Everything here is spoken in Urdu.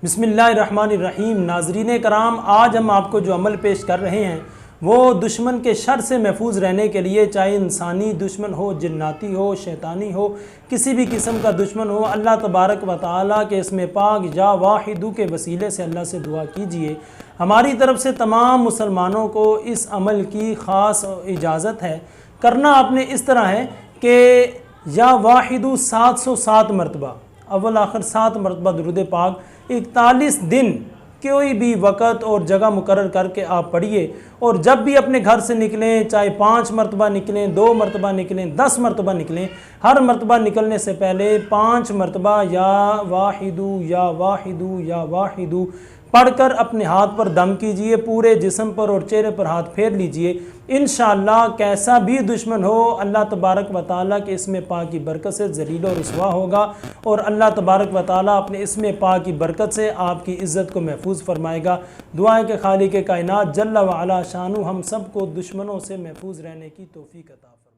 بسم اللہ الرحمن الرحیم۔ ناظرین کرام، آج ہم آپ کو جو عمل پیش کر رہے ہیں وہ دشمن کے شر سے محفوظ رہنے کے لیے، چاہے انسانی دشمن ہو، جناتی ہو، شیطانی ہو، کسی بھی قسم کا دشمن ہو، اللہ تبارک و تعالیٰ کے اسم پاک یا واحدو کے وسیلے سے اللہ سے دعا کیجئے۔ ہماری طرف سے تمام مسلمانوں کو اس عمل کی خاص اجازت ہے۔ کرنا آپ نے اس طرح ہے کہ یا واحدو 707 مرتبہ، اول آخر 7 مرتبہ درود پاک 41 دن کوئی بھی وقت اور جگہ مقرر کر کے آپ پڑھیے، اور جب بھی اپنے گھر سے نکلیں، چاہے 5 مرتبہ نکلیں، 2 مرتبہ نکلیں، 10 مرتبہ نکلیں، ہر مرتبہ نکلنے سے پہلے 5 مرتبہ یا واحدو یا واحدو یا واحدو پڑھ کر اپنے ہاتھ پر دم کیجئے، پورے جسم پر اور چہرے پر ہاتھ پھیر لیجئے۔ انشاءاللہ کیسا بھی دشمن ہو، اللہ تبارک و تعالیٰ کے اسم پاک کی برکت سے ذلیل و رسوا ہوگا، اور اللہ تبارک و تعالیٰ اپنے اسم پاک کی برکت سے آپ کی عزت کو محفوظ فرمائے گا۔ دعائیں کہ خالق کائنات جل وعلا شانو ہم سب کو دشمنوں سے محفوظ رہنے کی توفیق عطا فرمائے۔